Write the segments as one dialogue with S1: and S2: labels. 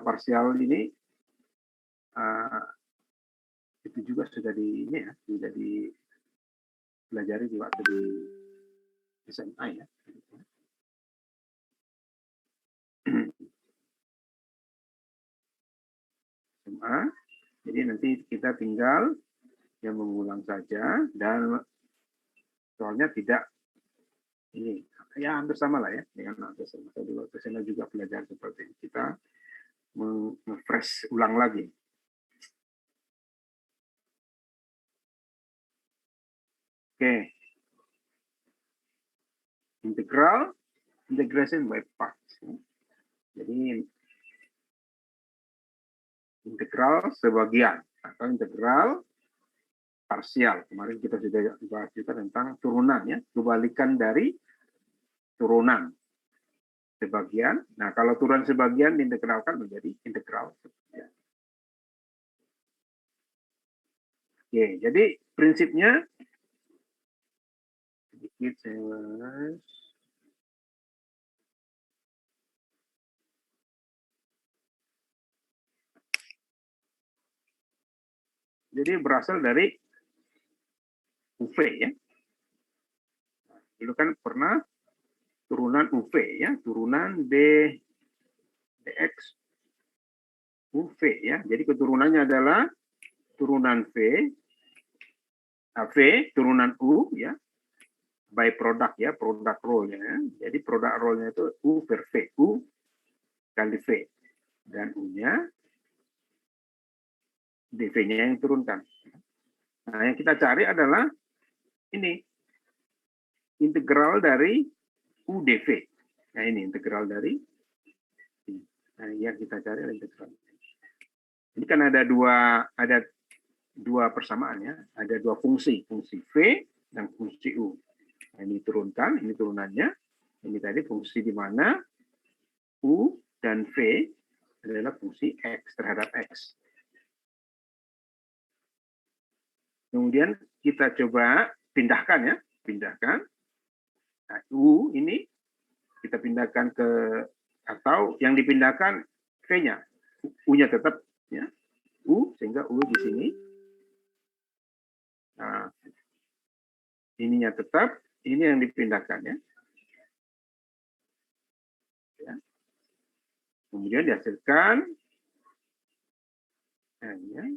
S1: parsial ini itu juga sudah sudah dipelajari di waktu di SMA ya. SMA. Jadi nanti kita tinggal mengulang saja, dan soalnya tidak ini ya hampir sama lah ya dengan saya juga belajar seperti ini. Kita fresh ulang lagi. Oke. Integration by parts. Jadi integral sebagian atau integral parsial. Kemarin kita sudah bahas juga tentang turunan ya, kebalikan dari turunan sebagian. Nah, kalau turunan sebagian diintegralkan menjadi integral sebagian. Oke, jadi prinsipnya sedikit saya jadi berasal dari UV ya. Dulu kan pernah turunan UV ya, turunan dx UV ya. Jadi keturunannya adalah turunan V turunan U ya, by product ya, produk roll-nya. Jadi produk roll-nya itu U per V, U kali V. Dan U-nya dV-nya yang turunkan. Nah, yang kita cari adalah ini, integral dari U dV. Nah, ini integral dari ini. Nah, yang kita cari adalah integral. Ini kan ada dua persamaan ya, ada dua fungsi V dan fungsi U. Nah, ini turunkan, ini turunannya. Ini tadi fungsi di mana U dan V adalah fungsi X terhadap X. Kemudian kita coba pindahkan ya, pindahkan. Nah, U ini kita pindahkan ke, atau yang dipindahkan V-nya. U-nya tetap ya. U, sehingga U di sini. Nah, ininya tetap, ini yang dipindahkan ya. Ya. Kemudian dihasilkan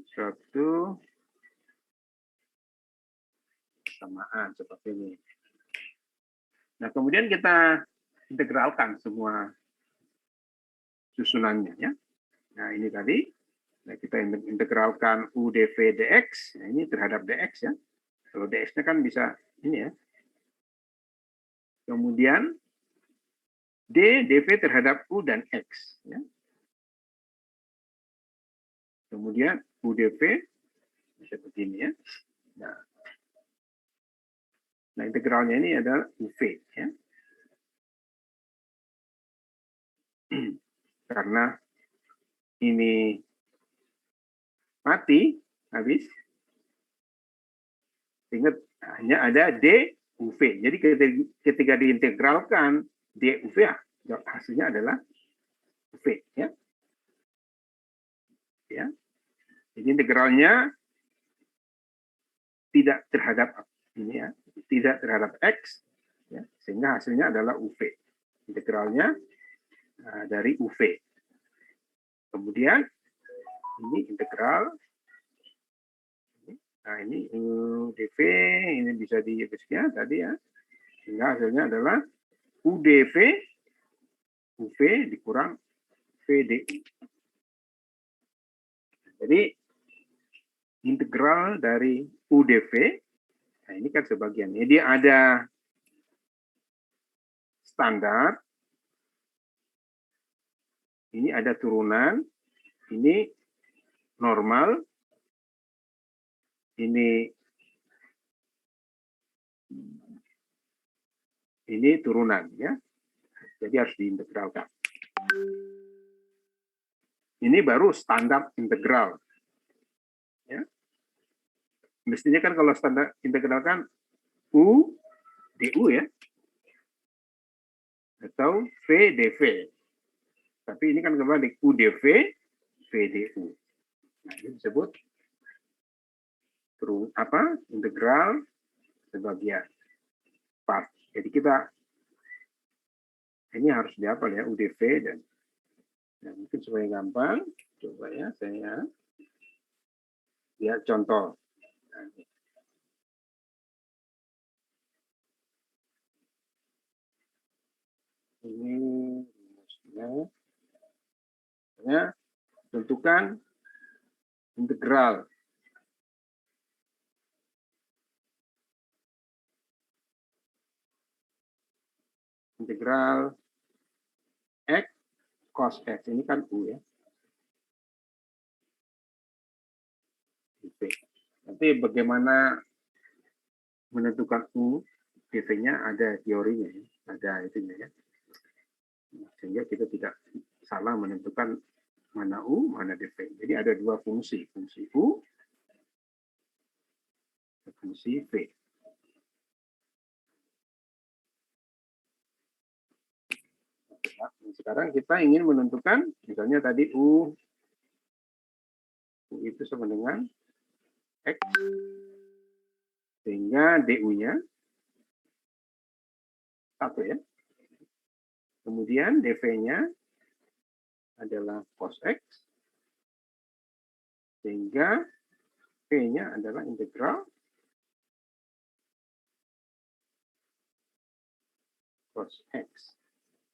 S1: suatu persamaan seperti ini. Nah, kemudian kita integralkan semua susunannya ya. Nah, ini tadi kita integralkan U dV dx. Nah, ini terhadap dx ya. Kalau dx-nya kan bisa ini ya. Kemudian d dv terhadap U dan x ya. Kemudian U dv bisa begini ya. Nah, integralnya ini adalah UV ya. Karena ini mati habis, sehingga hanya ada DUV. Jadi ketika diintegralkan DUV, hasilnya adalah UV ya. Ya. Jadi integralnya tidak terhadap ini ya, tidak terhadap X ya, sehingga hasilnya adalah UV. Integralnya dari UV. Kemudian ini integral. Nah, ini UdV, ini bisa dihapuskan tadi ya. Sehingga hasilnya adalah UdV, UV dikurang VdU. Jadi integral dari UdV, nah ini kan sebagian. Jadi ada standar, ini ada turunan, ini normal, ini turunan ya. Jadi harus diintegralkan. Ini baru standar integral. Ya. Mestinya kan kalau standar integral kan U du ya. Atau V dV. Tapi ini kan kembali UDV, VDU. Nah, ini disebut integral sebagian part. Jadi kita ini harus dihafal ya, UDV dan mungkin supaya gampang, coba ya saya lihat contoh. Nah, ini rumusnya. Tentukan integral X cos X. Ini kan U ya. Nanti bagaimana menentukan U, dv-nya ada teorinya, ya. Ada itunya ya. Sehingga kita tidak salah menentukan mana U, mana dv. Jadi ada dua fungsi U dan fungsi V. Sekarang kita ingin menentukan, misalnya tadi U itu sama dengan X, sehingga DU-nya 1 ya. Kemudian dv-nya adalah cos X, sehingga V-nya adalah integral cos X.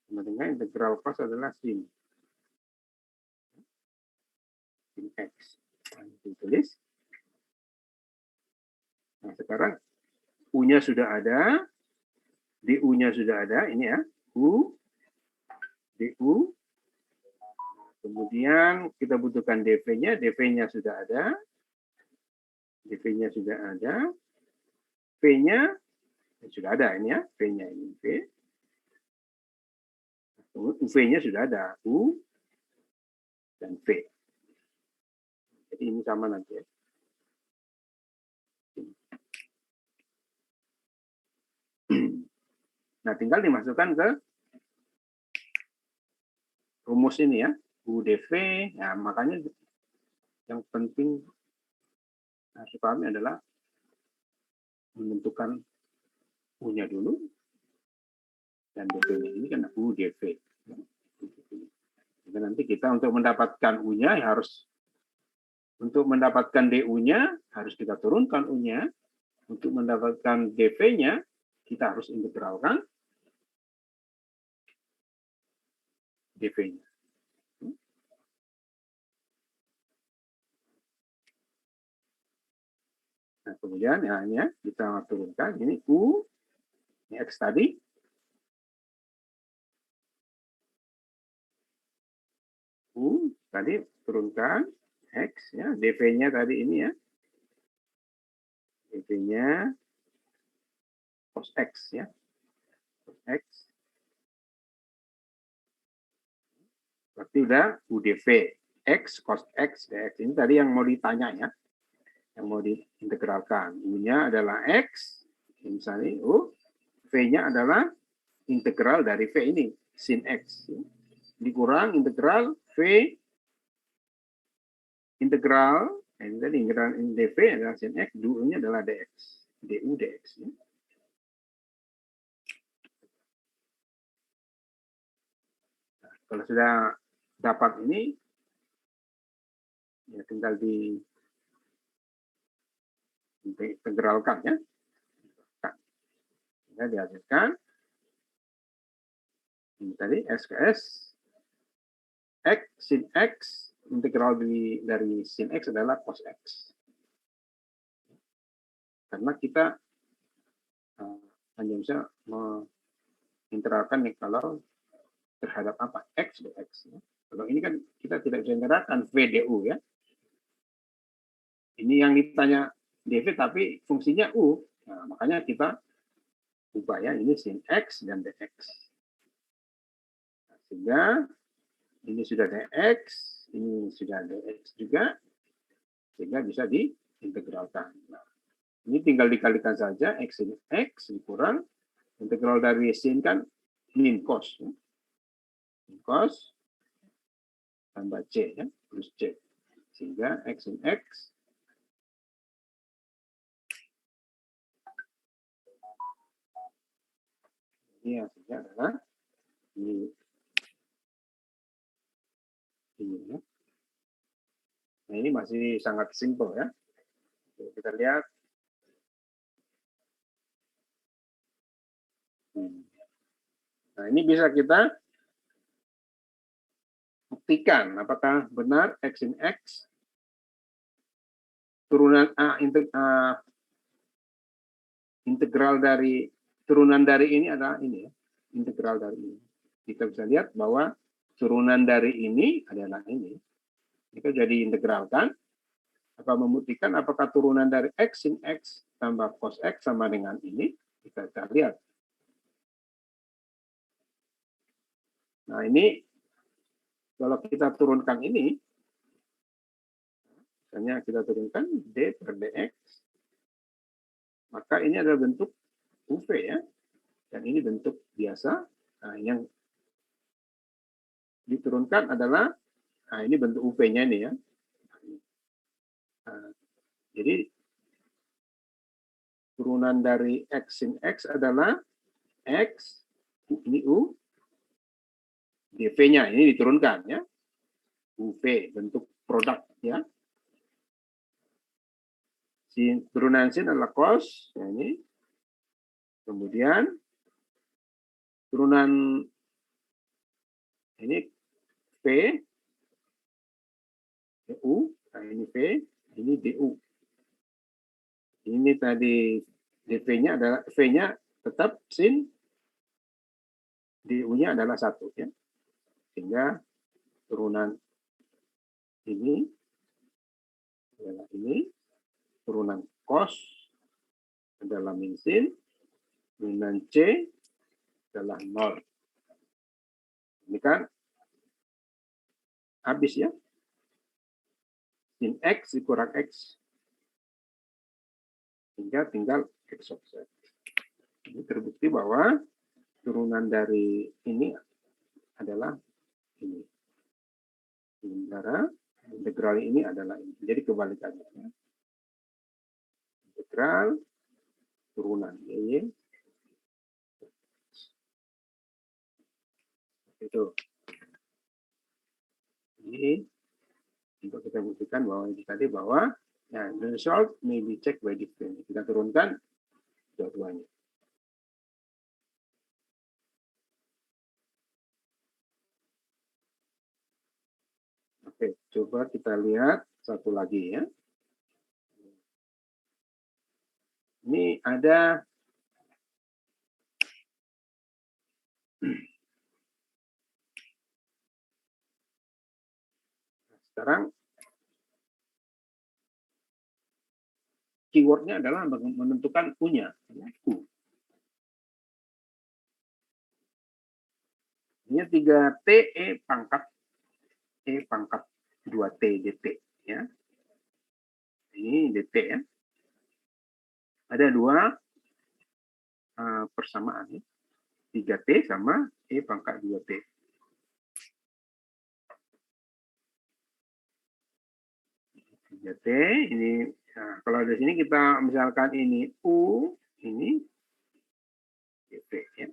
S1: Sama dengan integral cos adalah sin X. Nah, ditulis. Nah, sekarang U-nya sudah ada, DU-nya sudah ada, ini ya, U, DU. Kemudian kita butuhkan dv-nya, dv-nya sudah ada, dv-nya sudah ada, v-nya sudah ada, ini ya, v-nya ini V. UV-nya sudah ada, U dan V. Jadi ini sama nanti ya. Nah, tinggal dimasukkan ke rumus ini ya, UDV. Nah, makanya yang penting harus dipahami adalah menentukan U-nya dulu dan dv-nya. Ini kan UDV. Jadi nanti kita untuk mendapatkan U-nya harus untuk mendapatkan DU-nya harus kita turunkan U-nya. Untuk mendapatkan dv-nya kita harus integralkan dv-nya. Nah, kemudian ya, kita turunkan ini U, ini X tadi. U tadi turunkan X ya, dv-nya tadi ini ya. dv-nya cos X ya. Cos X. Berarti udah UDV X cos X dx. Ini tadi yang mau ditanya ya. Yang mau diintegralkan. U-nya adalah X, misalnya U, V-nya adalah integral dari V ini, sin X. Dikurang integral V, integral, ini tadi integral dv adalah sin X, DU-nya adalah dx, DU dx. Nah, kalau sudah dapat ini, ya tinggal integralkan ya. Nah, dihasilkan ini tadi S ke S X sin X, integral dari sin X adalah cos X. Karena kita hanya bisa mengintegralkan nih kalau terhadap apa? X dx. Ya. Kalau ini kan kita tidak bisa integralkan VDU ya. Ini yang ditanya dv tapi fungsinya U. Nah, makanya kita ubah ya, ini sin X dan dx. Nah, sehingga ini sudah dx, ini sudah dx juga, sehingga bisa diintegralkan. Nah, ini tinggal dikalikan saja, X sin X dikurang, integral dari sin kan min cos. Ya. Min cos, tambah C ya, plus C. Sehingga X in X ini hasilnya adalah ini ya. Nah, ini masih sangat simpel ya. Kita lihat. Nah, ini bisa kita buktikan apakah benar X in X turunan integral dari turunan dari ini adalah ini ya, integral dari ini. Kita bisa lihat bahwa turunan dari ini adalah ini. Kita jadi integralkan, apa membuktikan apakah turunan dari X sin X tambah cos X sama dengan ini. Kita lihat. Nah, ini kalau kita turunkan ini, misalnya kita turunkan D per dx, maka ini adalah bentuk UV ya, dan ini bentuk biasa. Nah, yang diturunkan adalah, nah ini bentuk UV-nya ini ya. Nah, jadi turunan dari X sin X adalah X, ini U, dV-nya ini diturunkan ya, UV bentuk produk ya. Turunan sin adalah cos, ya ini. Kemudian turunan ini V, DU, nah ini V, ini DU. Ini tadi dV-nya adalah V-nya tetap sin, DU-nya adalah 1 ya. Sehingga turunan ini adalah ini, turunan cos adalah min sin, turunan C adalah 0. Ini kan habis ya. Sin X dikurang X. Hingga tinggal X offset. Ini terbukti bahwa turunan dari ini adalah ini. Sementara integral ini adalah ini. Jadi kebalikannya. Integral turunan Y itu. Ini untuk kita buktikan bahwa ini tadi bahwa ya, the result may be checked by difference. Kita turunkan dua-duanya. Oke, coba kita lihat satu lagi ya. Ini ada sekarang keywordnya adalah menentukan U-nya. U. Ini 3T E pangkat 2T dt ya. Ini dt ya. Ada dua persamaan ya. 3T sama E pangkat 2T. T ini nah, kalau di sini kita misalkan ini U, ini dt ya.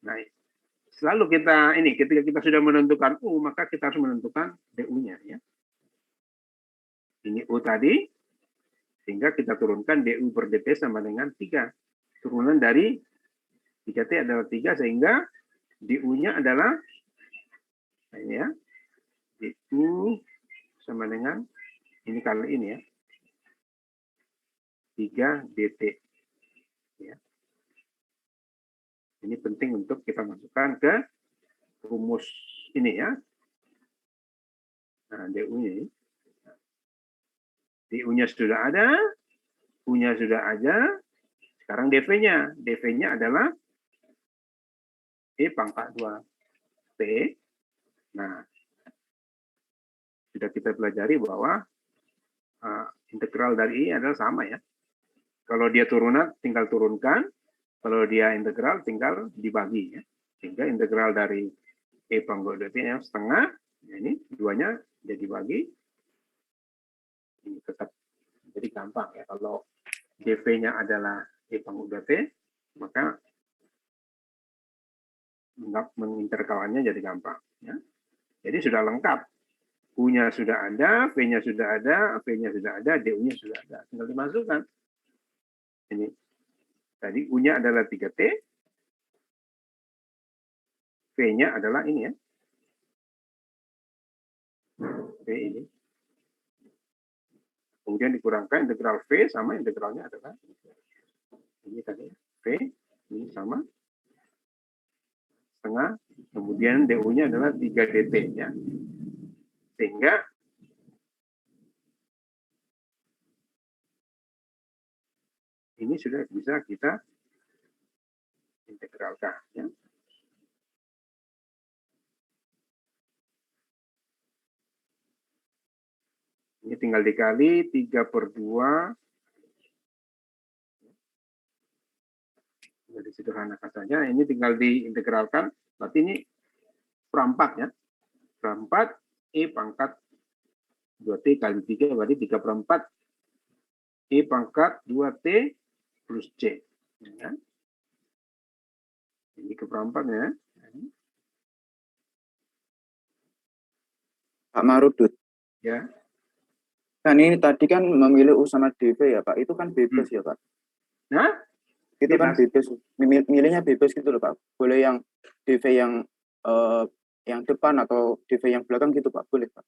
S1: Nah, selalu kita ini ketika kita sudah menentukan U, maka kita harus menentukan DU-nya ya. Ini U tadi, sehingga kita turunkan DU per dt sama dengan 3. Turunan dari 3T adalah 3, sehingga DU-nya adalah ini ya. DU sama dengan ini kali ini ya. 3 dt. Ya. Ini penting untuk kita masukkan ke rumus ini ya. Nah, DU-nya ini. DU-nya sudah ada, U-nya sudah ada. Sekarang DV-nya. DV-nya adalah E pangkat 2T. Nah, sudah kita pelajari bahwa integral dari I adalah sama ya. Kalau dia turunan, tinggal turunkan. Kalau dia integral, tinggal dibagi ya. Sehingga integral dari E pangkat 2T yang setengah. Nah, ini duanya jadi bagi. Ini tetap. Jadi gampang ya. Kalau dv-nya adalah E pangkat 2T, maka menginterkalkannya jadi gampang. Ya. Jadi sudah lengkap. U-nya sudah ada, V-nya sudah ada, V-nya sudah ada, DU-nya sudah ada. Tinggal dimasukkan. Ini. Tadi U-nya adalah 3T, V-nya adalah ini ya. V ini. Kemudian dikurangkan integral V sama integralnya adalah ini tadi V, ini sama setengah, kemudian DU-nya adalah 3DT ya. Sehingga ini sudah bisa kita integralkan ya. Ini tinggal dikali 3/2. Jadi sederhanakan saja. Ini tinggal diintegralkan. Berarti ini seperempat ya. Seperempat E pangkat 2T kali 3 berarti 3/4 E pangkat 2T plus C. Ya. Ini keperempatnya.
S2: Pak Marudut.
S1: Ya.
S2: Kan ini tadi kan memilih U sama DV ya Pak. Itu kan bebas ya Pak.
S1: Nah,
S2: itu kan bebas. Milihnya bebas gitu loh Pak. Boleh yang DV yang depan atau DV yang belakang gitu Pak. Boleh Pak.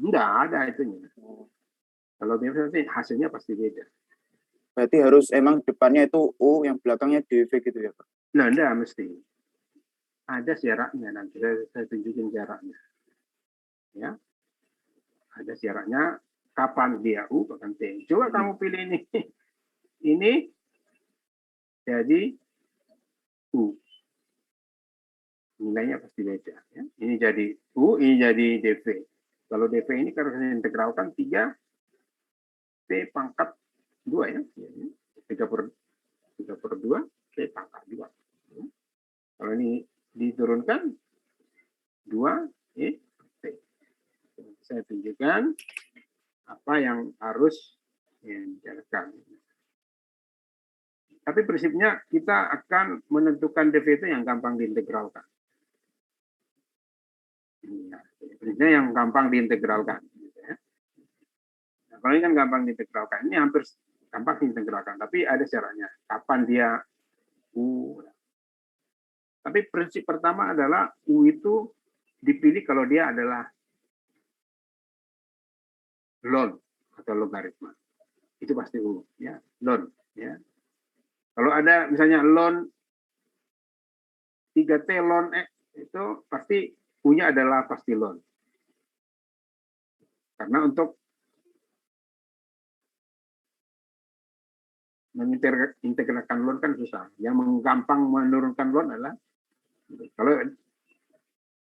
S1: Enggak ada itunya. Kalau bebas nanti hasilnya pasti beda.
S2: Berarti harus emang depannya itu U, yang belakangnya DV gitu ya Pak?
S1: Nah, enggak mesti. Ada syaratnya, nanti saya tunjukin syaratnya. Ya. Ada syaratnya kapan dia U, kapan T. Coba kamu pilih ini. Ini jadi U. Nilainya pasti beda. Ya. Ini jadi U, ini jadi DV. Kalau DV ini kalau saya integralkan 3 T pangkat 2 ya. 3/2 T pangkat 2. Ya. Kalau ini diturunkan 2 T. Saya tunjukkan apa yang harus dijalankan. Tapi prinsipnya kita akan menentukan DV itu yang gampang diintegralkan. Prinsipnya yang gampang diintegralkan. Nah, kalau ini kan gampang diintegralkan, ini hampir gampang diintegralkan, tapi ada syaratnya. Kapan dia U? Tapi prinsip pertama adalah U itu dipilih kalau dia adalah ln atau logaritma. Itu pasti U, ya, ln, ya. Kalau ada misalnya ln 3T ln X itu pasti U-nya adalah pasti ln. Karena untuk mengintegralkan ln kan susah. Yang menggampang menurunkan ln adalah kalau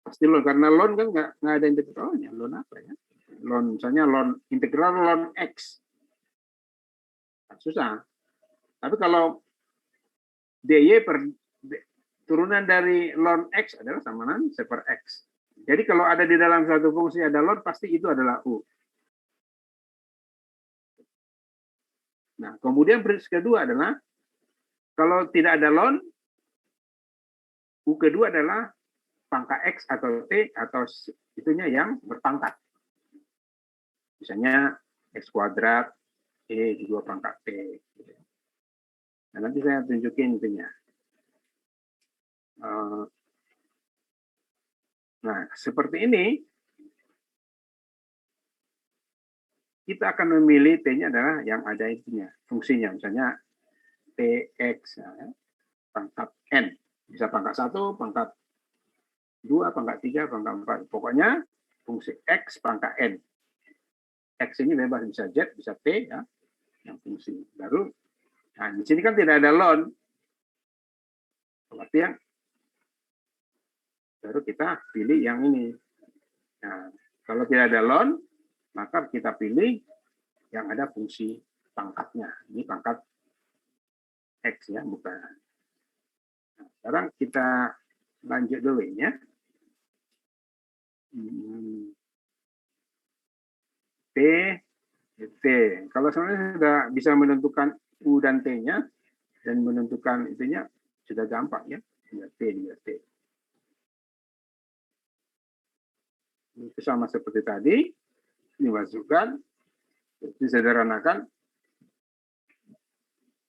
S1: pasti ln, karena ln kan nggak ada integralnya. Ln apa ya? Ln misalnya ln integral ln X. Susah. Tapi kalau dy per turunan dari ln X adalah sama dengan C per X. Jadi kalau ada di dalam satu fungsi ada ln, pasti itu adalah U. Nah, kemudian prinsip kedua adalah kalau tidak ada ln, U kedua adalah pangkat X atau T atau itunya yang berpangkat. Misalnya X kuadrat, E di 2 pangkat T. Nah, nanti saya tunjukin itunya. Nah, seperti ini, kita akan memilih T-nya adalah yang ada itunya, fungsinya. Misalnya TX, ya, pangkat N. Bisa pangkat 1, pangkat 2, pangkat 3, pangkat 4. Pokoknya fungsi X pangkat N. X ini bebas, bisa Z, bisa T, ya, yang fungsi. Baru, nah di sini kan tidak ada ln. Berarti yang baru kita pilih yang ini. Nah, kalau tidak ada ln, maka kita pilih yang ada fungsi pangkatnya. Ini pangkat X ya, bukan. Nah, sekarang kita lanjut dulu ya. T, T. Kalau sebenarnya sudah bisa menentukan U dan T-nya dan menentukan itunya sudah gampang ya. 3T, 2T. Itu sama seperti tadi, dimasukkan, disederhanakan,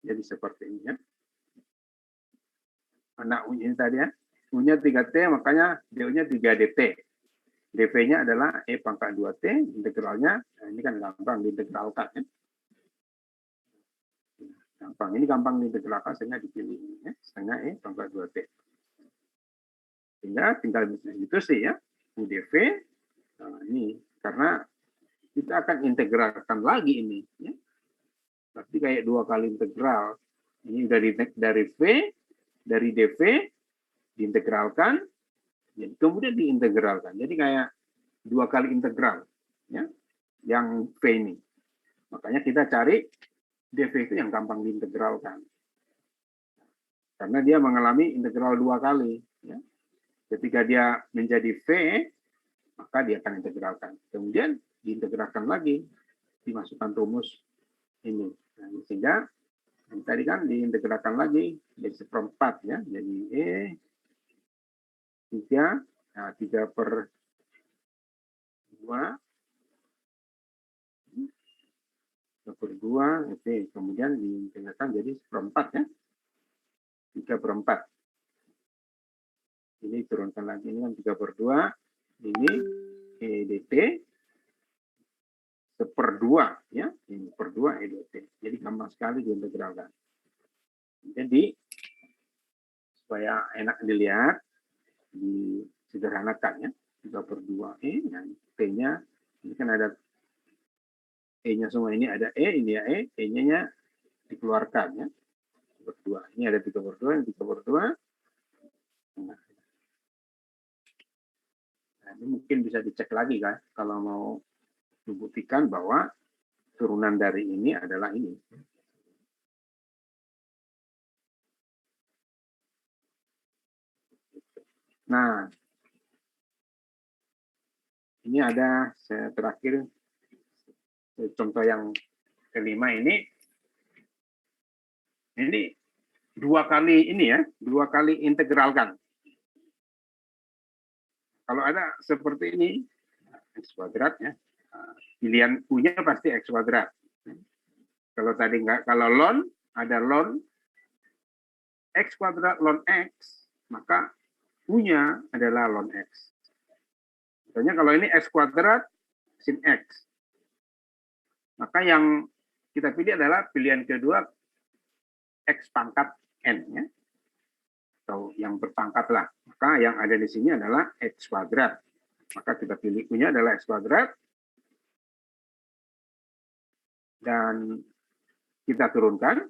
S1: jadi seperti ini ya. Anak U ini tadi ya, U-nya 3T, makanya DU-nya 3DT. DV-nya adalah E pangkat 2T, integralnya, nah ini kan gampang diintegralkan ya. Gampang, ini gampang diintegralkan sehingga dipilih ya, setengah E pangkat 2T. Sehingga tinggal itu sih ya, UDV, nah ini, karena kita akan integralkan lagi ini ya. Berarti kayak 2 kali integral. Ini dari V, dari DV, diintegralkan, kemudian diintegralkan. Jadi kayak 2 kali integral ya, yang V ini. Makanya kita cari DV itu yang gampang diintegralkan. Karena dia mengalami integral 2 kali. Ya. Ketika dia menjadi V, maka dia akan integralkan. Kemudian diintegralkan lagi, dimasukkan rumus ini. Nah, sehingga tadi kan diintegralkan lagi jadi 1/4 ya. Jadi E 3, nah 3/2, 3/2, oke. Kemudian diintegralkan jadi 1/4 ya. 3/4. Ini turunkan lagi, ini kan 3/2. Ini EDT 1/2 ya. Ini 1/2 EDT. Jadi gampang sekali diintegralkan. Jadi supaya enak dilihat, disederhanakan ya. 3/2 E, dan T-nya ini kan ada E-nya semua, ini ada E, ini ya E, E-nya dikeluarkan ya. 3/2. Ini ada 3/2, ini 3/2. Nah, ini mungkin bisa dicek lagi kan, kalau mau membuktikan bahwa turunan dari ini adalah ini. Nah, ini ada terakhir contoh yang kelima ini 2 kali ini ya, 2 kali integralkan. Kalau ada seperti ini, X kuadrat ya, pilihan U-nya pasti X kuadrat. Kalau tadi enggak, kalau ln, ada ln X kuadrat ln X, maka U-nya adalah ln X. Misalnya kalau ini X kuadrat sin X, maka yang kita pilih adalah pilihan kedua X pangkat N ya, atau yang berpangkat lah. Maka yang ada di sini adalah X kuadrat. Maka kita pilih U-nya adalah X kuadrat. Dan kita turunkan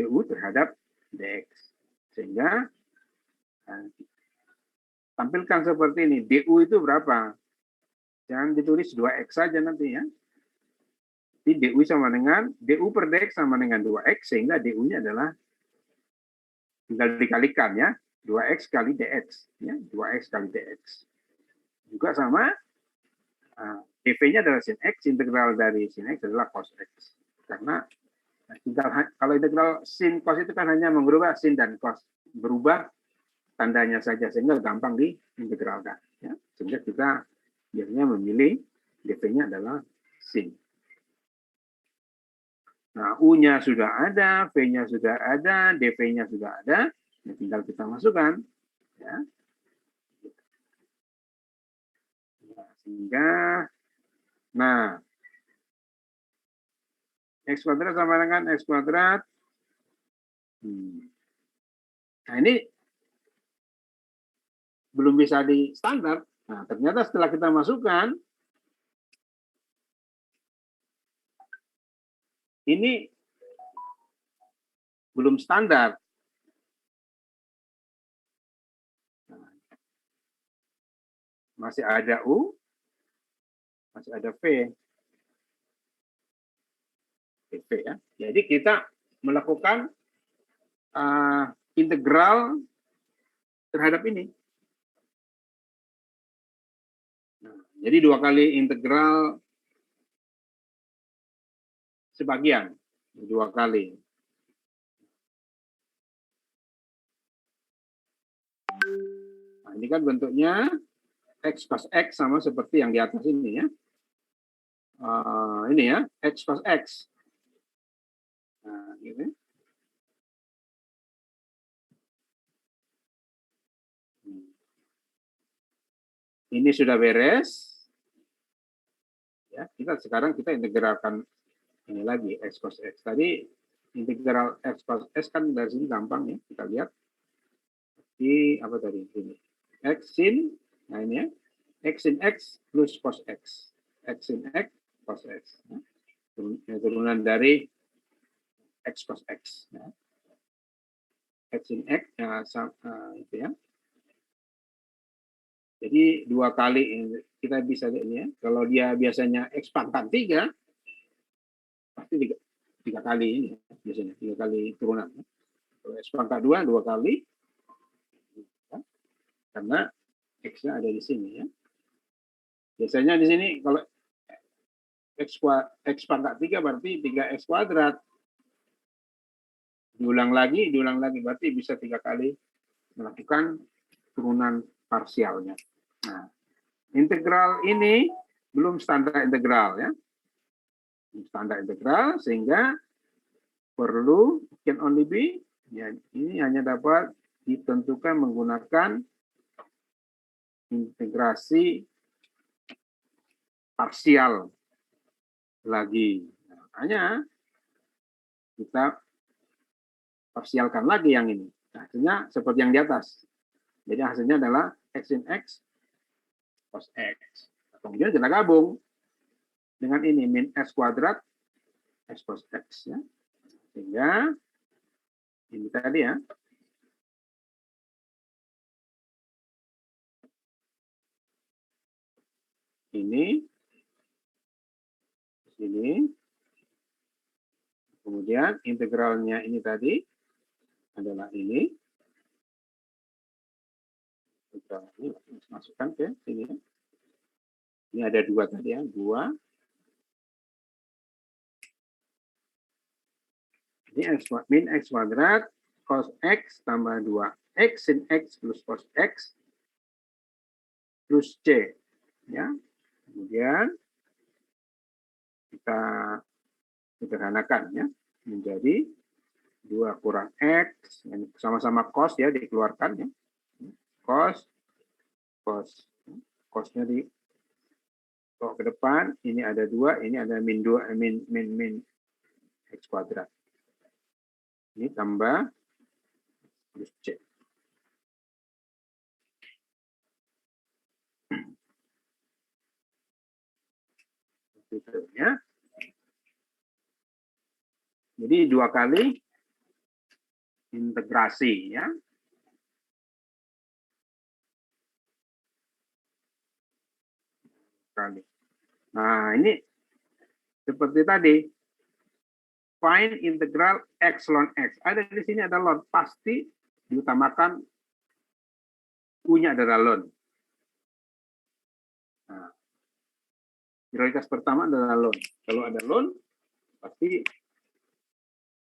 S1: DU terhadap DX. Sehingga tampilkan seperti ini. DU itu berapa? Jangan ditulis 2X saja nanti ya. Jadi DU sama dengan, DU per DX sama dengan 2X, sehingga DU-nya adalah tinggal dikalikan ya, 2X kali DX. Ya, 2X kali DX. Juga sama, dv-nya adalah sin X, integral dari sin X adalah cos X. Karena tinggal, kalau integral sin cos itu kan hanya mengubah sin dan cos. Berubah tandanya saja, sehingga gampang diintegralkan. Ya. Sehingga kita biasanya memilih dv-nya adalah sin. Nah, U-nya sudah ada, V-nya sudah ada, dv-nya sudah ada, ya tinggal kita masukkan. Ya. Sehingga, nah, X kuadrat sama dengan X kuadrat. Nah, ini belum bisa di standar. Nah, ternyata setelah kita masukkan, ini belum standar. Nah, masih ada U, masih ada V. V ya. Jadi kita melakukan integral terhadap ini. Nah, jadi 2 kali integral sebagian, 2 kali. Nah, ini kan bentuknya X cos X sama seperti yang di atas ini ya. Ini ya, X cos X. Nah, ini. Ini sudah beres. Ya, sekarang kita integralkan ini lagi X cos X. Tadi integral X cos X kan dari sini gampang ya, kita lihat. Di apa tadi? Ini. X sin, nah ini ya. X sin X plus cos X. X sin X cos X. Ya. Turunan dari X cos X. Ya. X sin X, ya, itu ya. Jadi 2 kali kita bisa lihat ini ya. Kalau dia biasanya X pangkat 3, pasti 3 kali ini ya, biasanya 3 kali turunan. Kalau X pangkat 2, 2 kali. Ya. Karena X-nya ada di sini ya. Biasanya di sini kalau X pangkat 3 berarti 3X kuadrat. Diulang lagi, berarti bisa 3 kali melakukan turunan parsialnya. Nah, integral ini belum standar integral ya. Standar integral sehingga perlu can only be ya, ini hanya dapat ditentukan menggunakan integrasi parsial lagi. Nah, makanya kita parsialkan lagi yang ini. Hasilnya seperti yang di atas. Jadi hasilnya adalah X sin X cos X. Kemudian kita gabung dengan ini min X kuadrat X cos X ya. Sehingga ini tadi ya. Ini sini. Kemudian integralnya ini tadi adalah ini. Ini masukkan ke sini. Ini ada 2 tadi ya, 2. Ini min X kuadrat cos X tambah 2. X sin X plus cos X plus C. Ya. Kemudian kita sederhanakan ya menjadi 2 kurang X, sama-sama cos ya dikeluarkan ya. Cosnya di ke depan, ini ada 2, ini ada min 2, min X kuadrat. Ini tambah plus C. Gitu ya. Jadi 2 kali integrasi ya. Kali. Nah, ini seperti tadi. Find integral X ln X. Ada di sini ada ln. Pasti diutamakan U-nya adalah ln. Nah, prioritas pertama adalah ln. Kalau ada ln, pasti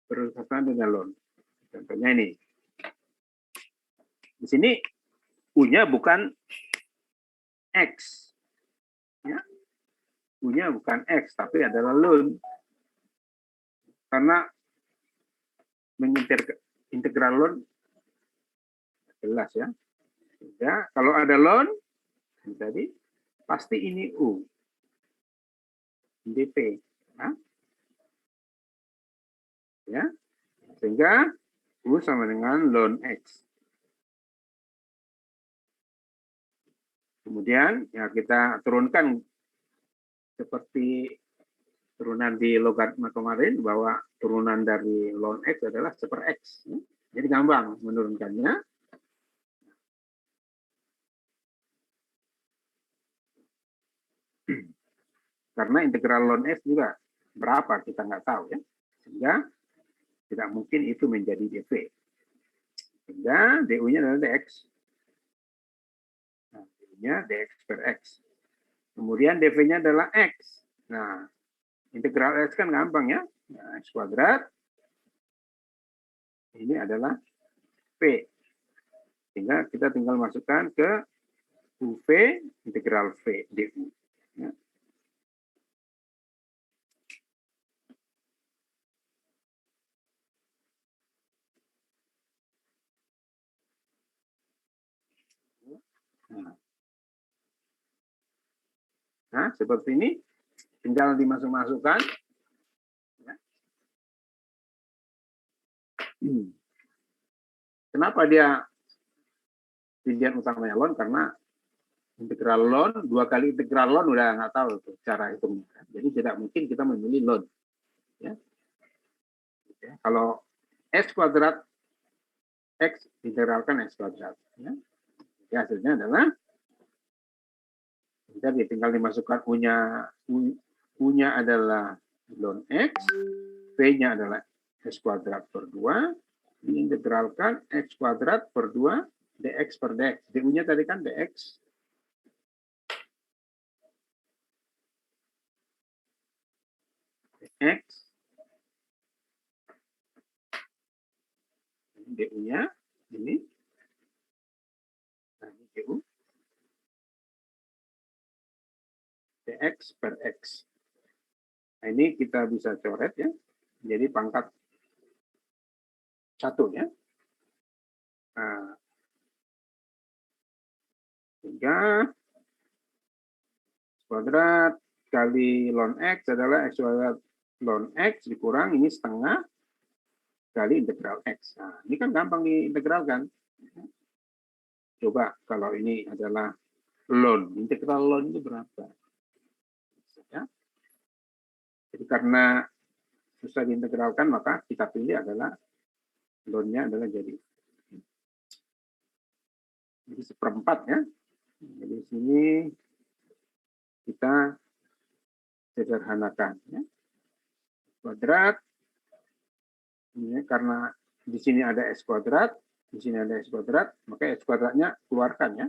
S1: prioritasnya adalah ln. Contohnya ini. Di sini U-nya bukan X. Ya. U-nya bukan X, tapi adalah ln. Karena integral ln jelas ya. Ya, kalau ada ln tadi pasti ini U. dp. Ya. Sehingga U sama dengan ln X. Kemudian ya kita turunkan seperti turunan di logaritma kemarin bahwa turunan dari ln X adalah seper X. Jadi gampang menurunkannya. Karena integral ln X juga berapa kita nggak tahu ya. Sehingga tidak mungkin itu menjadi dv. Sehingga du-nya adalah dx. Nah, du-nya dx per x. Kemudian dv-nya adalah x. Nah, integral x kan gampang ya. Nah, X kuadrat ini adalah P. Sehingga kita tinggal masukkan ke UV integral V du. Ya. Nah, seperti ini tinggal dimasuk-masukkan. Ya. Kenapa dia pilihan utamanya ln? Karena integral ln, 2 kali integral ln udah nggak tahu tuh cara hitungnya. Jadi tidak mungkin kita memilih ln. Ya. Ya. Kalau X kuadrat, X integralkan X kuadrat. Ya. Jadi hasilnya adalah jadi tinggal dimasukkan U-nya adalah ln X, P-nya adalah X kuadrat per 2, diintegralkan X kuadrat per 2, dx per dx. Du-nya tadi kan dx. Dx. Du-nya ini. Nah, ini Du. dx per x. Nah, ini kita bisa coret ya. Jadi pangkat 1 ya. Nah, sehingga kuadrat kali ln x adalah x kuadrat ln x dikurang ini setengah kali integral x. Nah, ini kan gampang diintegralkan. Coba kalau ini adalah ln, integral ln itu berapa? Ya. Jadi karena susah diintegralkan, maka kita pilih adalah ln-nya adalah jadi seperempat ya. Jadi sini kita sederhanakan ya. Kuadrat ini karena di sini ada x kuadrat, di sini ada x kuadrat, maka x kuadratnya keluarkan ya.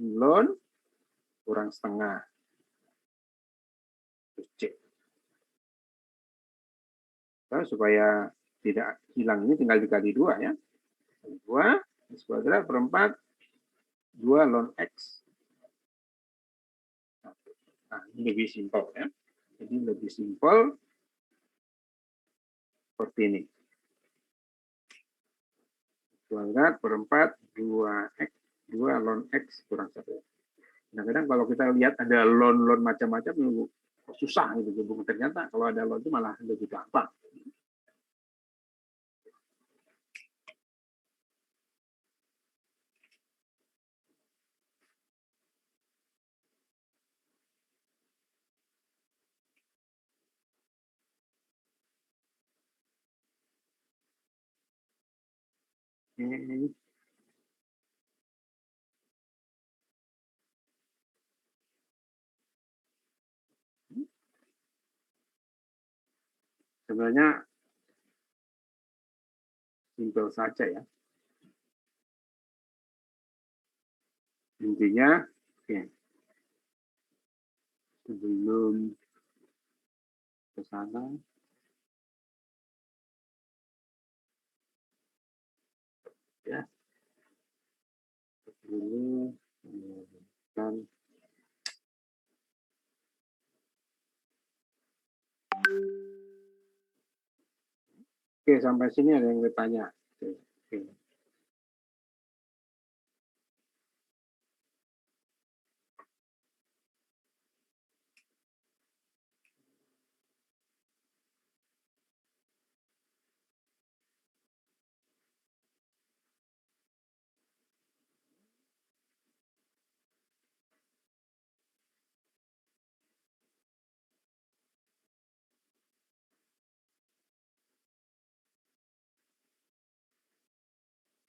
S1: Ln kurang setengah terus C. Nah, supaya tidak hilang ini tinggal dikali 2 ya. 2 x kuadrat per 4 2 ln x. Nah, ini lebih simpel ya. Jadi lebih simpel seperti ini. Kuadrat per 4 2x 2 ln x kurang 1. Kadang-kadang kalau kita lihat ada ln macam-macam susah gitu. Ternyata kalau ada ln itu malah lebih gampang. Sebenarnya simpel saja ya. Intinya, oke. Sebelum ke sana, ya. Dulu kan oke, sampai sini ada yang bertanya. Oke.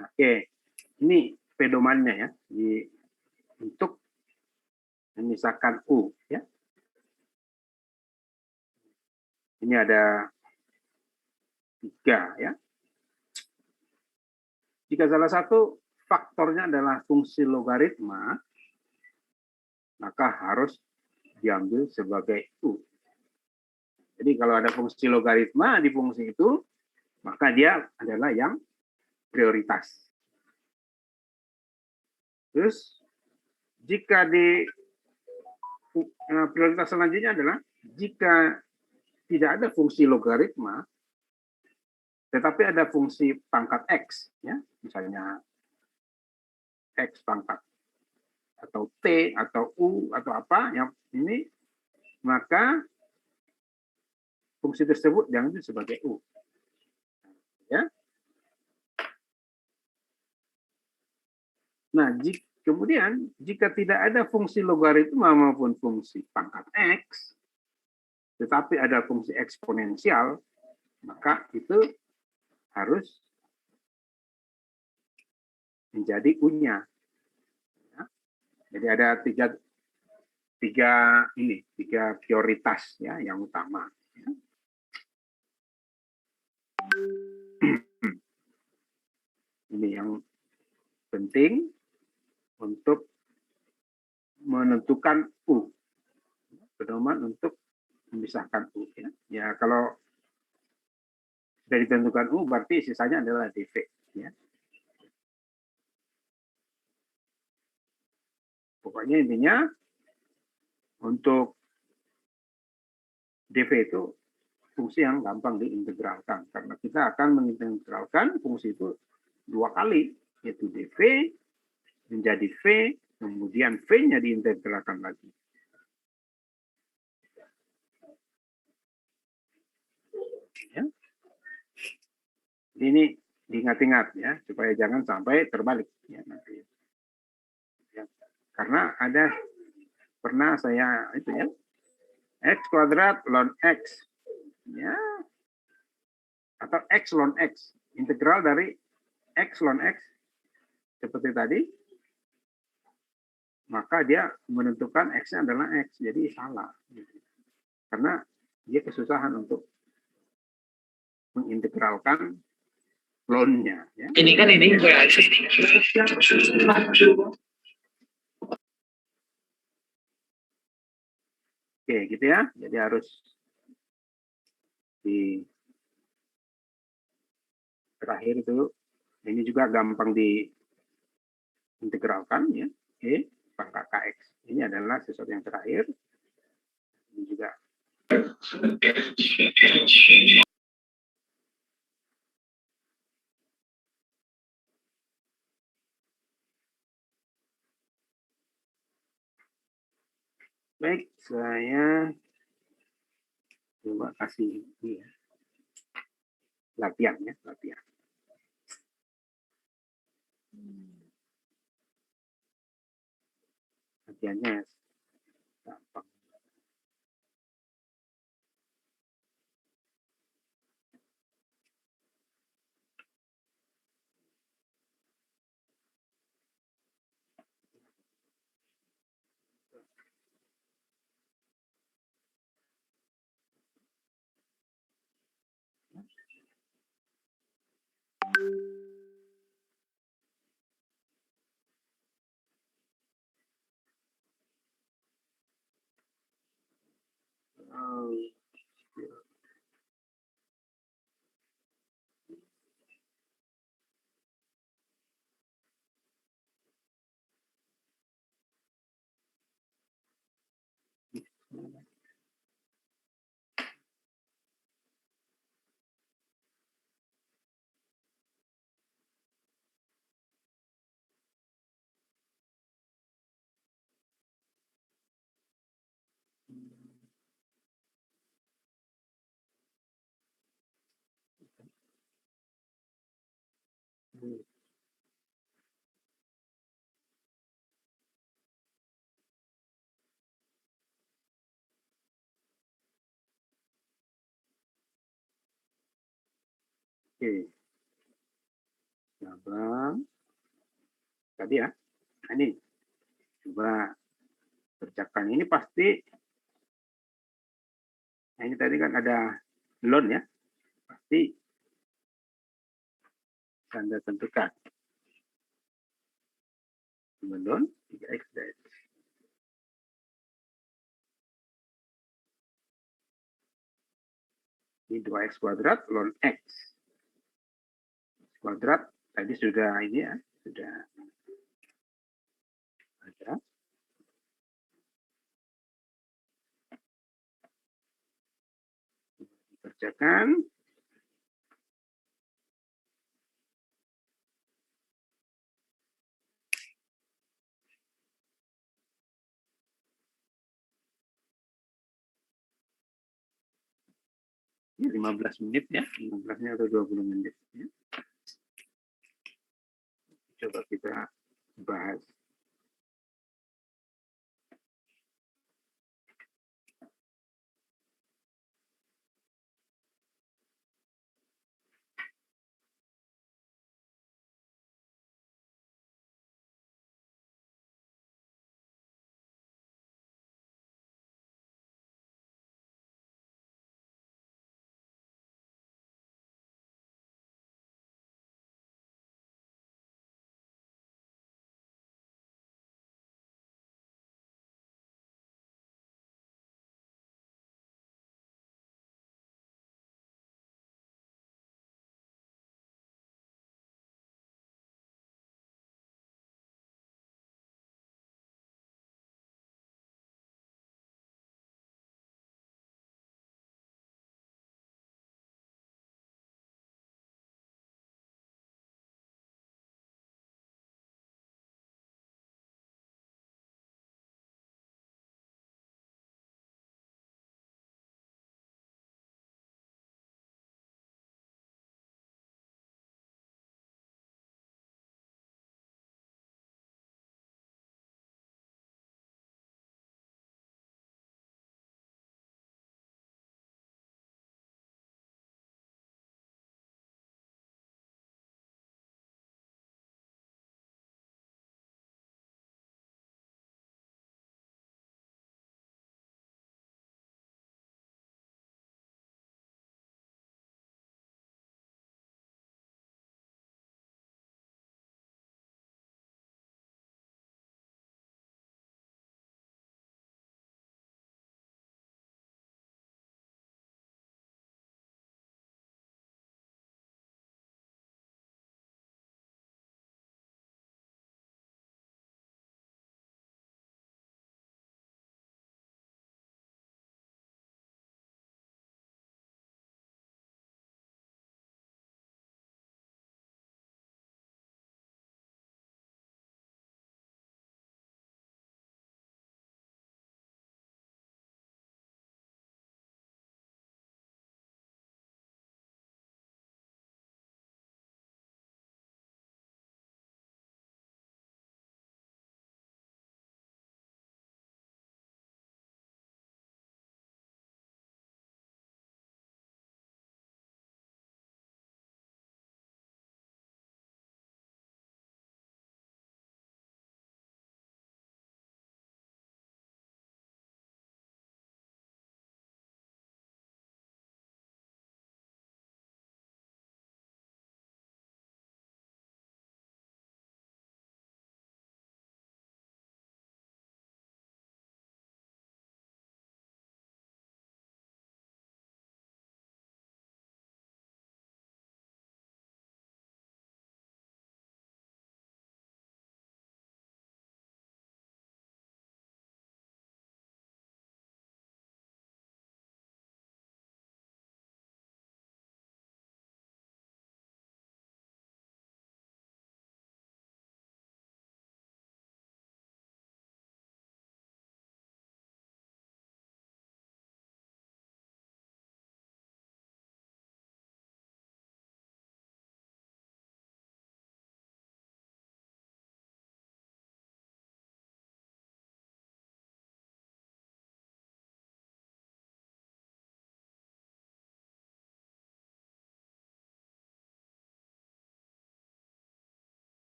S1: Oke, ini pedomannya ya untuk memisahkan U ya. Ini ada 3 ya. Jika salah satu faktornya adalah fungsi logaritma, maka harus diambil sebagai U. Jadi kalau ada fungsi logaritma di fungsi itu, maka dia adalah yang prioritas. Terus jika di prioritas selanjutnya adalah jika tidak ada fungsi logaritma, tetapi ada fungsi pangkat X, ya, misalnya X pangkat atau T atau U atau apa yang ini, maka fungsi tersebut jangan disebut sebagai U. Ya. Nah, kemudian jika tidak ada fungsi logaritma maupun fungsi pangkat X, tetapi ada fungsi eksponensial, maka itu harus menjadi U-nya. Ya. Jadi ada tiga prioritas ya yang utama. Ya. Ini yang penting untuk menentukan U, pedoman untuk memisahkan U. Ya, ya kalau sudah ditentukan U, berarti sisanya adalah DV. Ya. Pokoknya intinya untuk DV itu fungsi yang gampang diintegralkan, karena kita akan mengintegralkan fungsi itu 2 kali, yaitu DV menjadi V, kemudian V-nya diintegralkan lagi. Ya. Ini diingat-ingat ya, supaya jangan sampai terbalik ya nanti. Ya. Karena ada pernah saya itu ya, X kuadrat ln X. Ya. Atau X ln X, integral dari X ln X seperti tadi, maka dia menentukan X-nya adalah X, jadi salah. Karena dia kesusahan untuk mengintegralkan ln-nya. Ya.
S3: Ini kan ini berarti.
S1: Oke, gitu ya. Jadi harus di terakhir itu, ini juga gampang diintegralkan ya. E pangkat KX. Ini adalah sesuatu yang terakhir. Ini juga baik, saya coba kasih ini ya. Latihan ya, latihan. Latihannya gampang. Oke. Nah, tadi ya. Nah, ini coba kerjakan. Ini pasti, nah ini tadi kan ada ln ya. Pasti Anda tentukan. Ln 3x dari Ini 2x kuadrat ln x kuadrat tadi sudah ini ya, sudah ada. Dikerjakan. Ini 15 menit ya, 15 atau 20 menit. Ya. Coba kita bahas.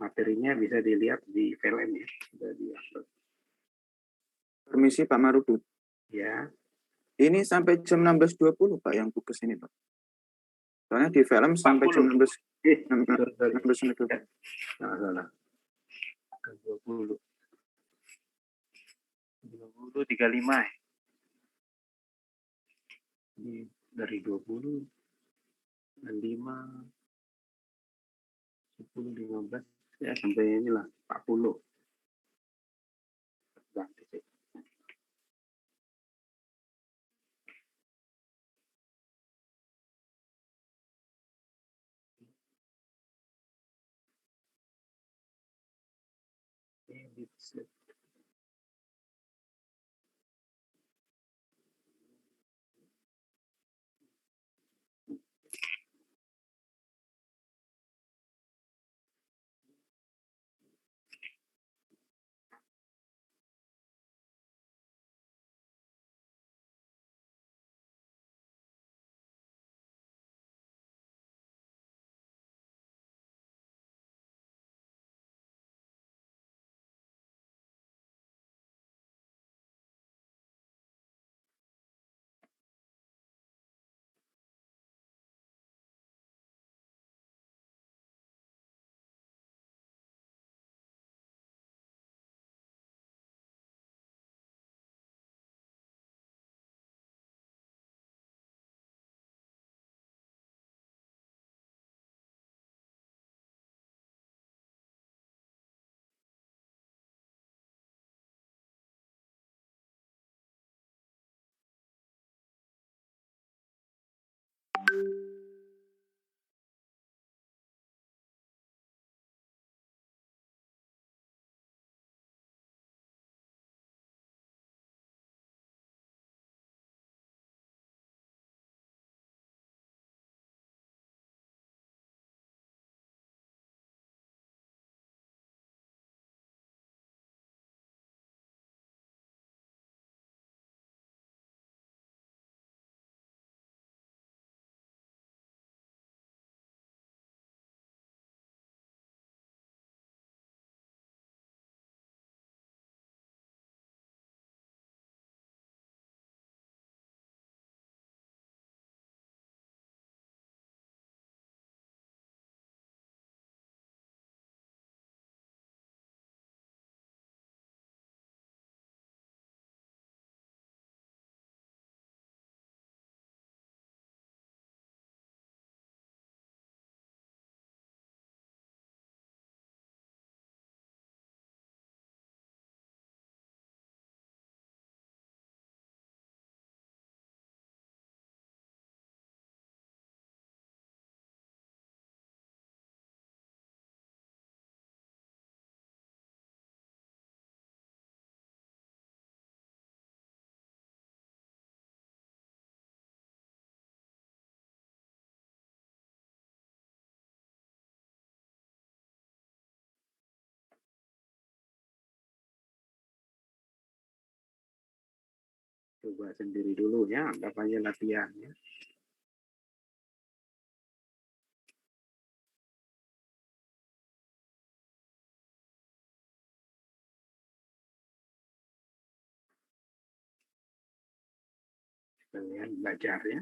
S1: Materinya bisa dilihat di VLM ya, sudah di-upload.
S2: Permisi Pak Marudut.
S1: Ya,
S2: Ini sampai jam 16.20 Pak yang tugas ini Pak. Soalnya di film sampai jam 16
S1: sorry.
S2: 16 menit.
S1: Ya, salah. 20. 20, 35 ya. Ini dari 20, 5, 10, 15, ya sampai inilah 40. Ganti sih. Edit set. Coba sendiri dulu ya, anggap aja latihan ya. Kalian belajar ya.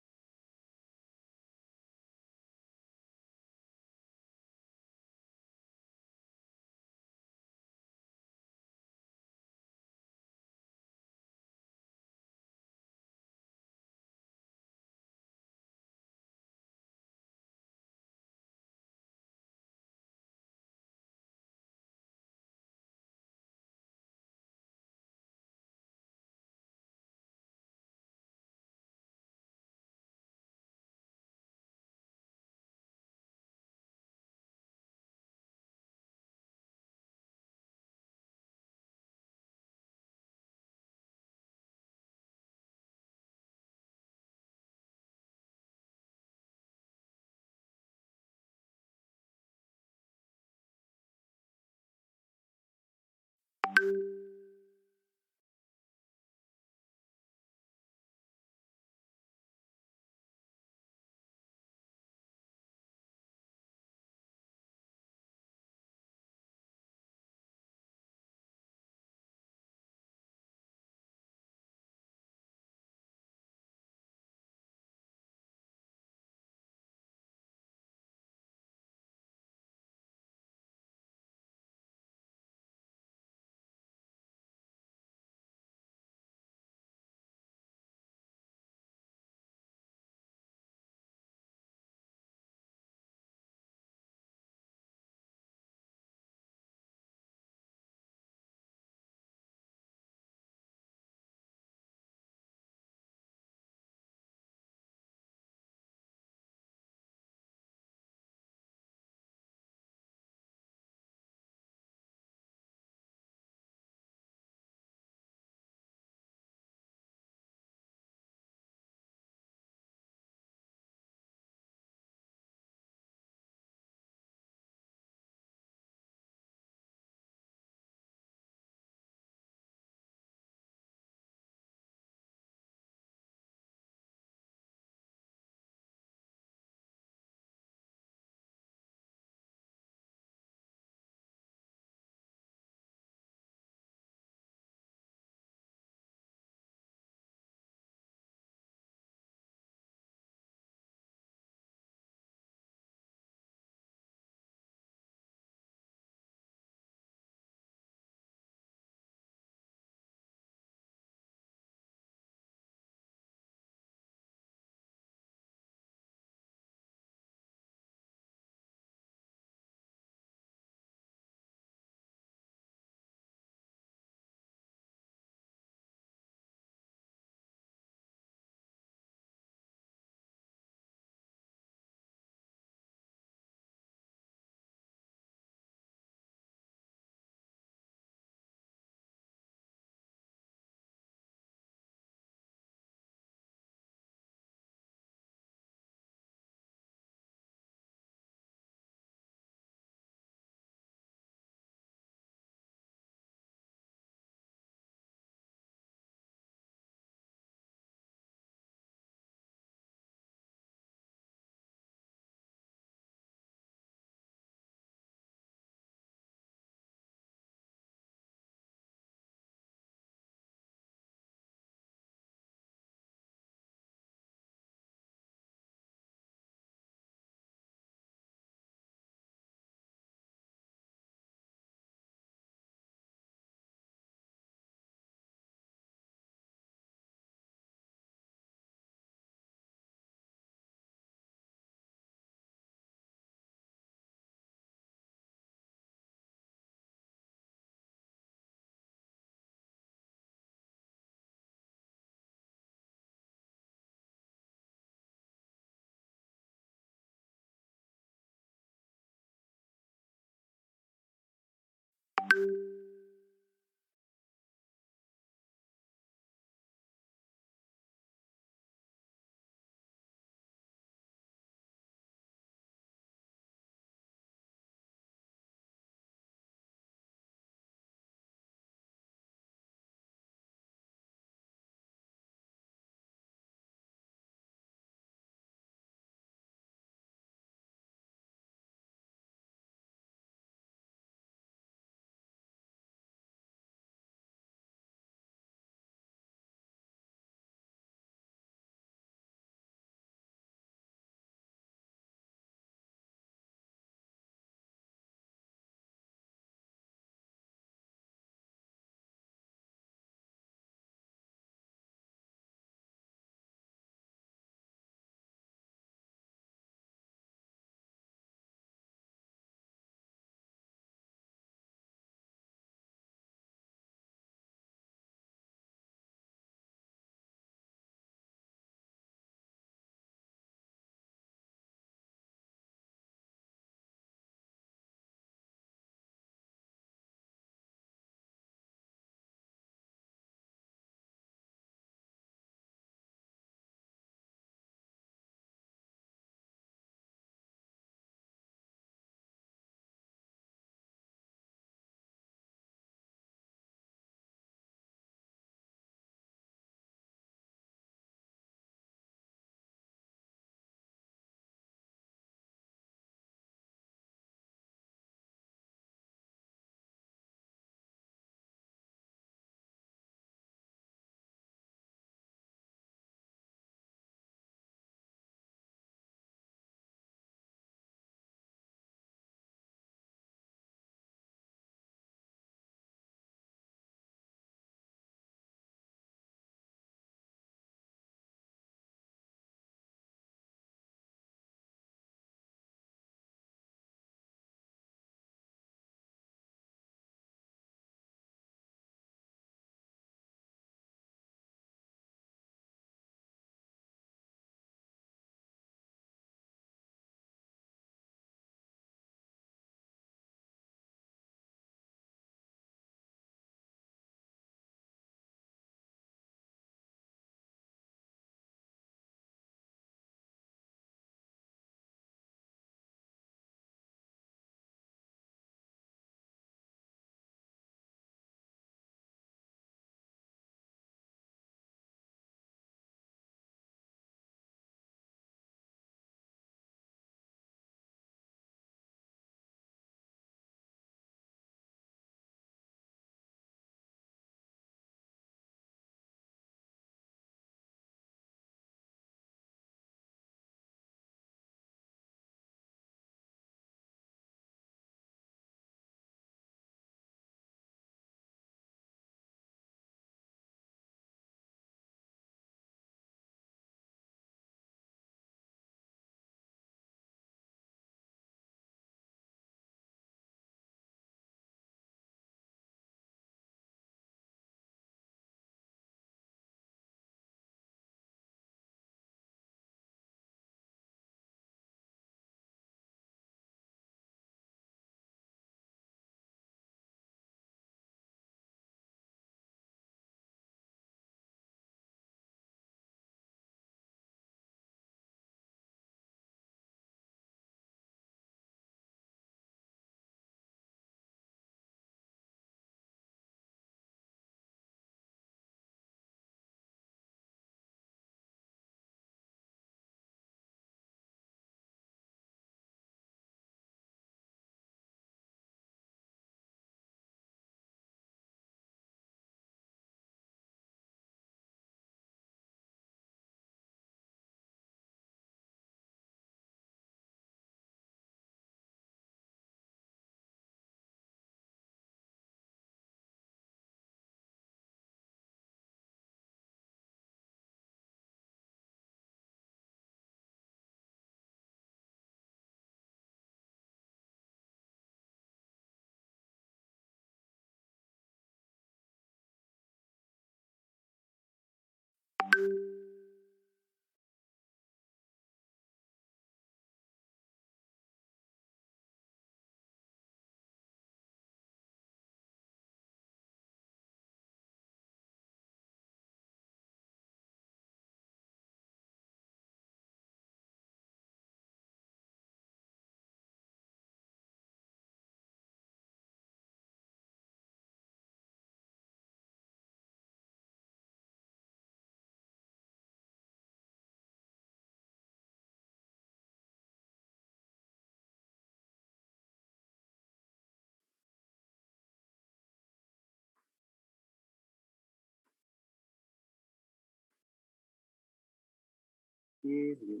S1: Ini.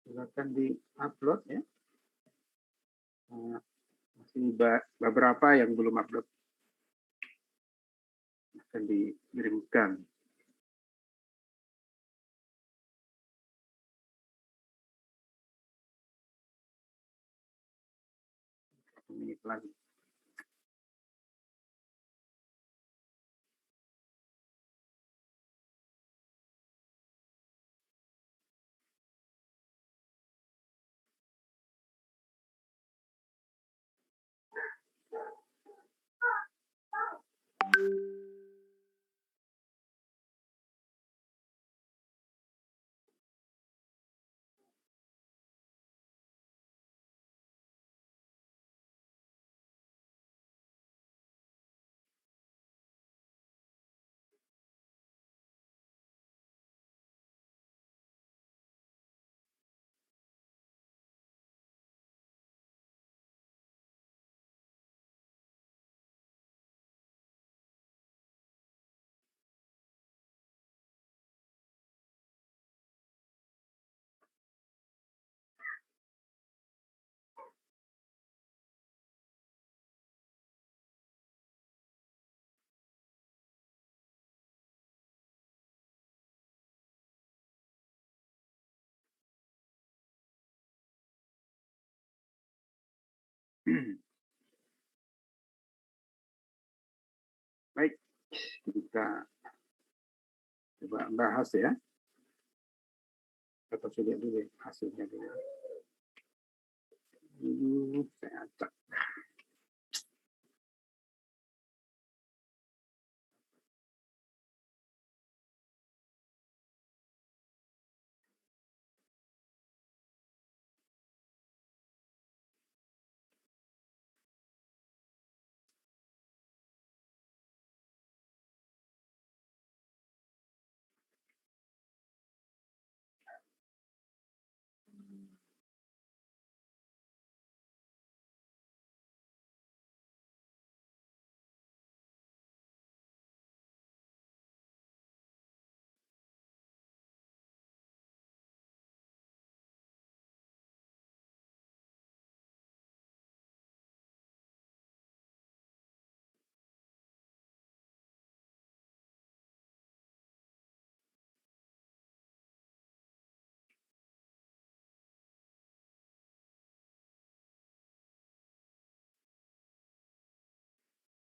S1: Silakan di-upload ya. Masih beberapa yang belum upload akan dikirimkan. Menit lagi. Baik, kita coba bahas ya. Kita lihat dulu hasilnya dulu. Saya acak.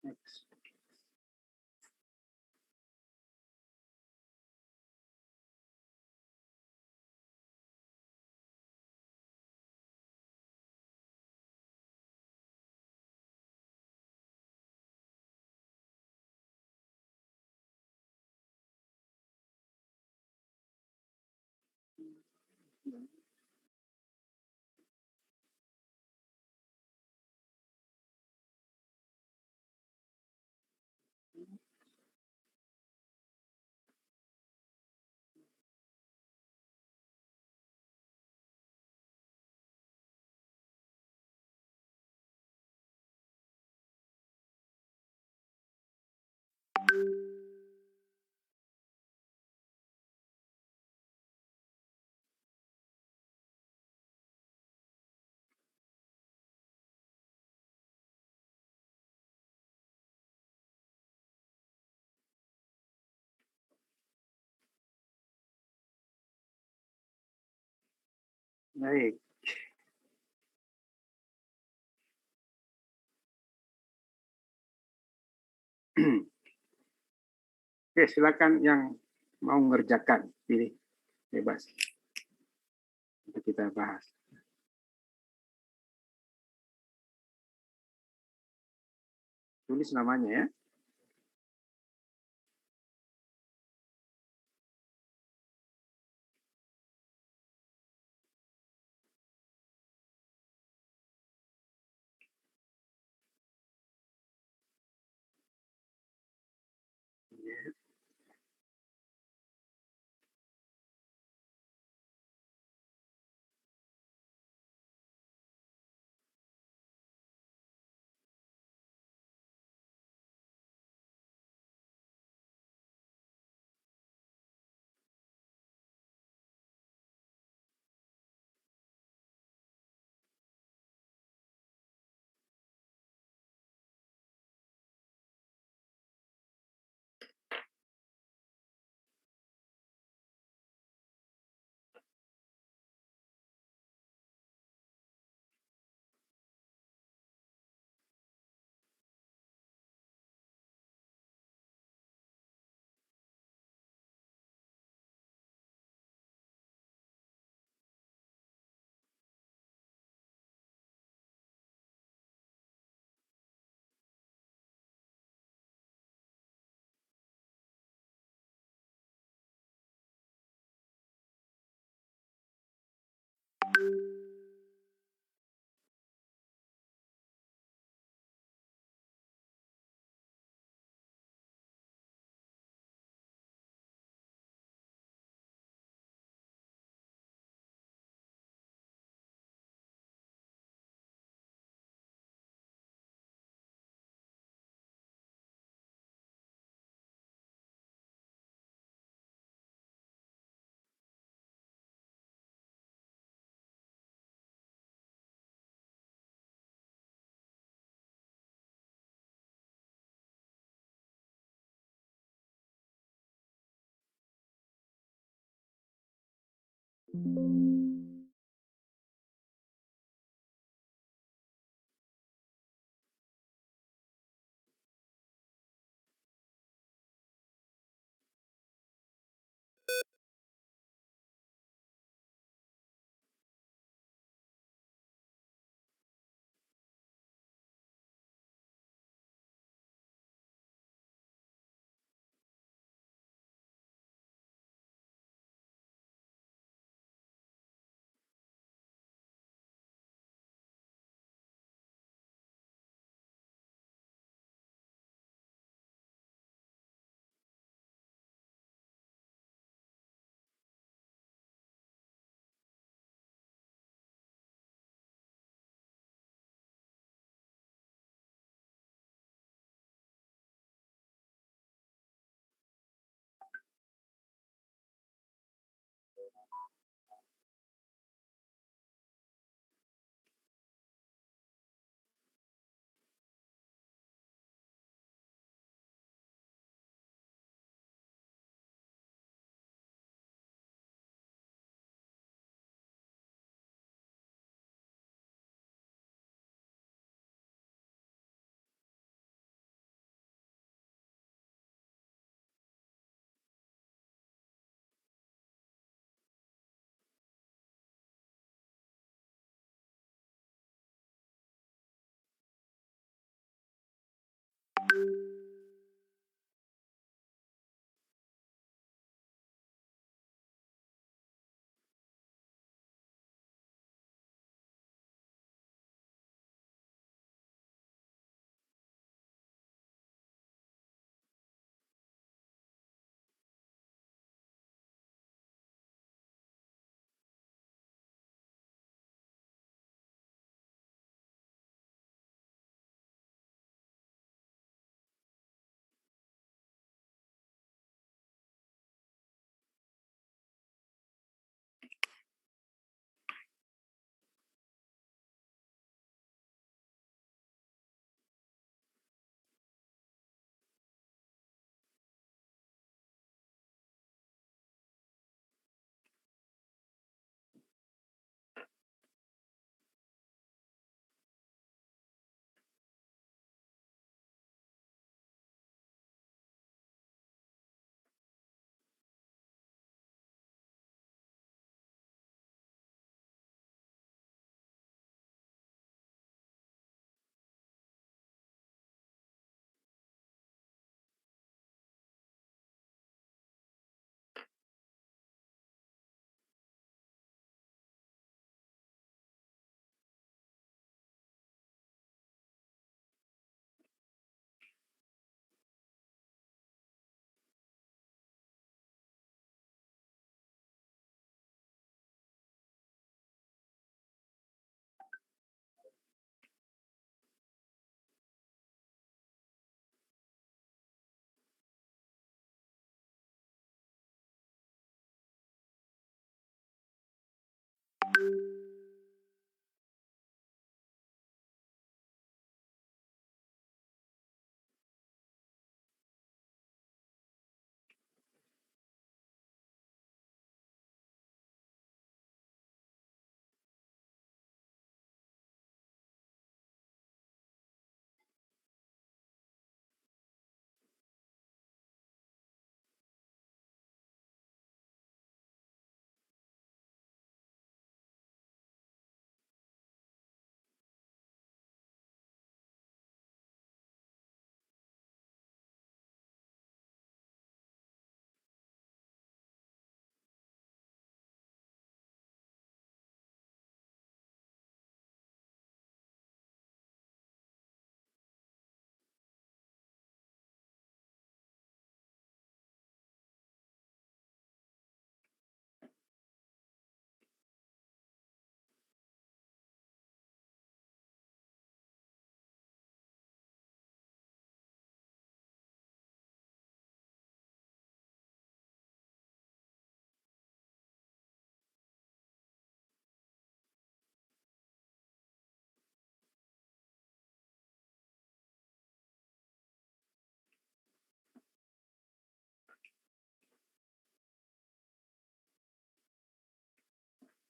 S1: Next. Baik. Oke, silakan yang mau mengerjakan, pilih bebas untuk kita bahas. Tulis namanya ya.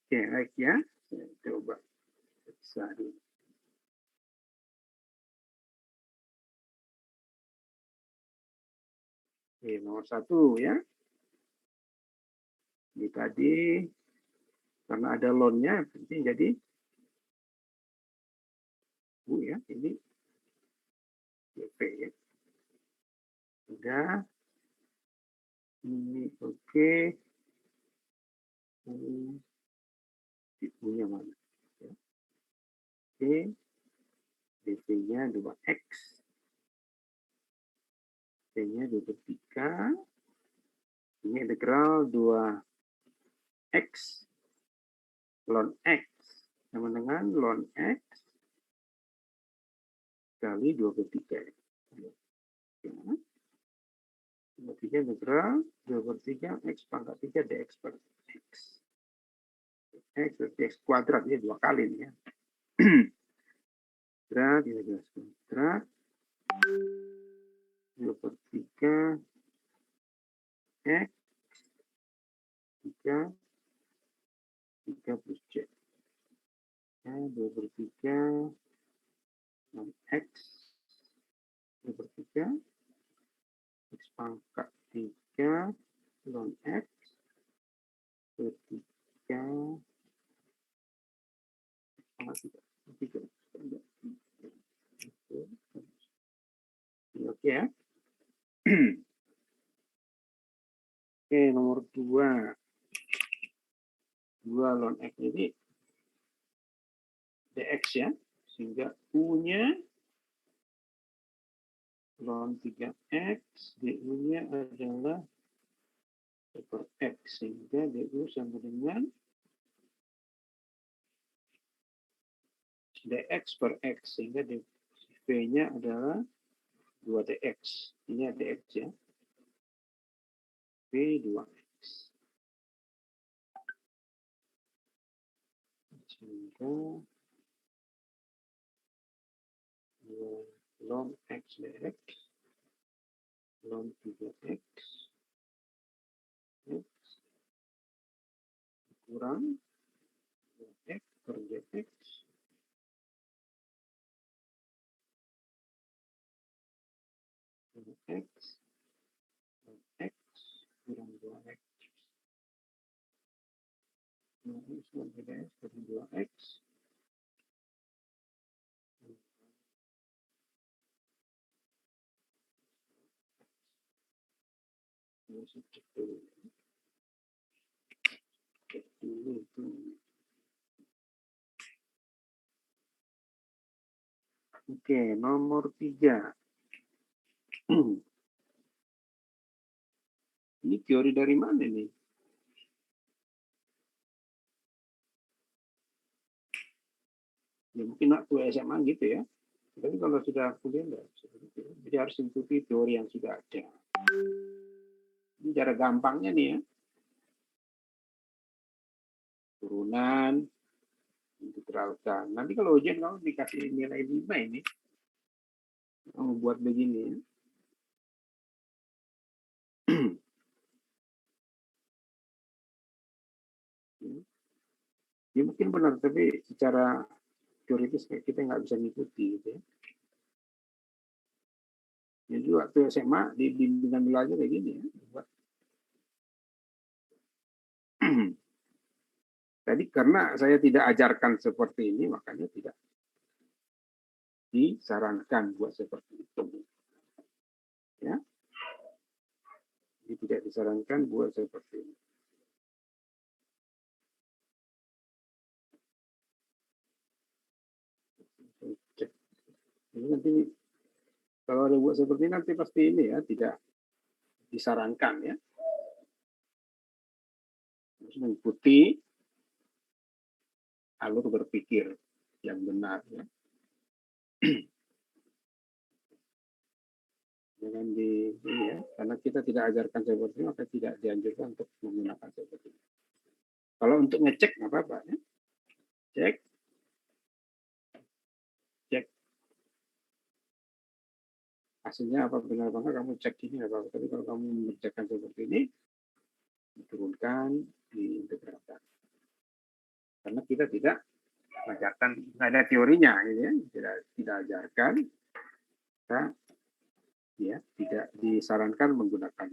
S1: Oke, baik ya. Saya coba periksa dulu. Oke, nomor 1 ya. Ini tadi karena ada loan-nya, jadi Bu ya, ini DP ya. Sudah. Ini oke. Ibunya mana? Ya. Oke. DP-nya 2X. D-nya 23. Ini integral 2X. Ln X. Sama dengan ln X kali 23. Ya. 23 integral 2/3 X pangkat 3 dx per X. X berarti X kuadrat ya, 2 kali nih ya. Kuadrat, ini jelas kuadrat. 2/3 X 3 plus C. Ya, 2/3 X 2/3 X pangkat 3 ln X per 3 pangkat 3. Oke ya. Oke, nomor 2. 2 ln X ini dx ya. Sehingga U-nya ln 3X, DU-nya adalah per X. Sehingga DU sama dengan dx per X. Sehingga V-nya adalah 2dx. Ini dx ya. V 2x. Sehingga ln X dx ln 3x X kurang X per dx X X kurang 2X. Nah, X kurang 3X kurang 2X. Oke, nomor 3. Ini teori dari mana nih? Ya mungkin waktu SMA gitu ya. Tapi kalau sudah kuliah enggak bisa begitu. Jadi harus mengikuti teori yang sudah ada. Ini cara gampangnya nih ya. turunan, integralkan. Nanti kalau ujian kamu dikasih nilai 5 ini, kamu buat begini. Ya mungkin benar, tapi secara teoritis kita nggak bisa ngikuti. Gitu ya. Jadi waktu SMA di bimbingan belajar kayak gini ya. Tadi karena saya tidak ajarkan seperti ini, makanya tidak disarankan buat seperti itu. Ya. Jadi tidak disarankan buat seperti ini. Cek. Jadi nanti kalau ada buat seperti ini nanti pasti ini ya tidak disarankan ya. Harus mengikuti alur berpikir yang benar ya. Jangan di ini ya, karena kita tidak ajarkan seperti ini maka tidak dianjurkan untuk menggunakan seperti ini. Kalau untuk ngecek nggak apa-apa ya. Cek. Cek. Hasilnya apa benar apa kamu cek ini nggak apa-apa. Tapi kalau kamu mengerjakan seperti ini, diturunkan, diintegralkan. Karena kita tidak mengajarkan, nggak ada teorinya, gitu ya. Tidak ajarkan, kita ya tidak disarankan menggunakan.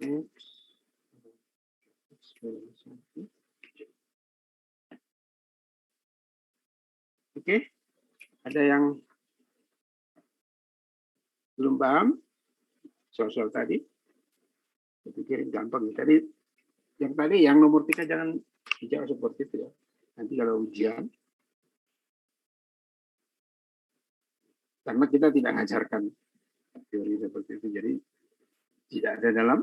S1: X. Oke, ada yang belum paham soal-soal tadi? Saya pikir gampang. Tadi yang nomor 3 jangan dijawab seperti itu ya. Nanti kalau ujian, karena kita tidak mengajarkan teori seperti itu, jadi tidak ada dalam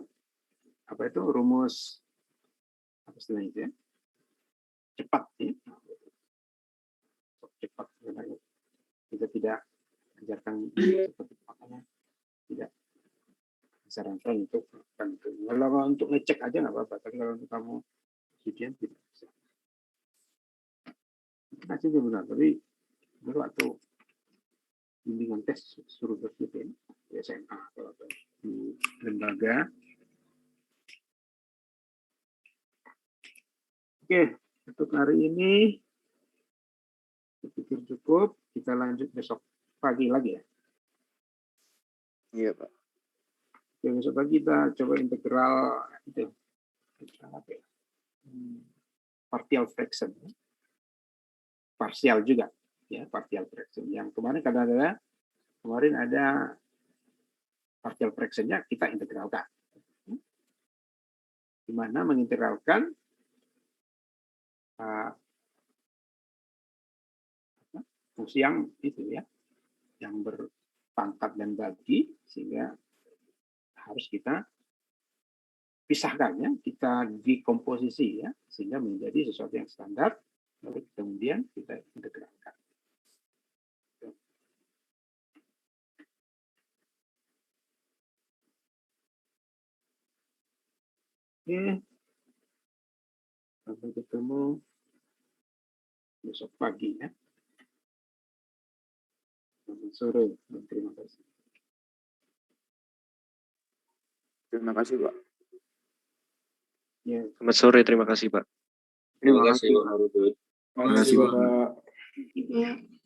S1: apa itu rumus apa istilahnya itu ya, cepat ya. Cepat kita tidak ajarkan seperti makanya tidak disarankan untuk melakukan itu. Kalau untuk ngecek aja nggak apa-apa, tapi kalau untuk kamu ujian tidak bisa. Masih benar, tapi dulu waktu bimbingan tes suruh berpikir di SMA atau di lembaga. Oke, untuk hari ini saya pikir cukup. Kita lanjut besok pagi lagi ya.
S2: Iya, Pak.
S1: Oke, besok pagi kita coba integral itu. Apa ya? Partial fraction. Parsial juga ya, partial fraction. Yang kemarin kemarin ada partial fraction-nya kita integralkan. Di mana mengintegralkan fungsi yang itu ya, yang berpangkat dan bagi, sehingga harus kita pisahkan ya, kita dekomposisi ya, sehingga menjadi sesuatu yang standar, lalu kemudian kita integralkan. Oke, sampai ketemu besok pagi ya. Selamat sore. Terima kasih.
S2: Terima kasih, Pak.
S1: Ya,
S3: Selamat sore, terima kasih Pak.
S1: terima kasih.
S4: Terima kasih, Pak.
S1: Terima kasih, Pak.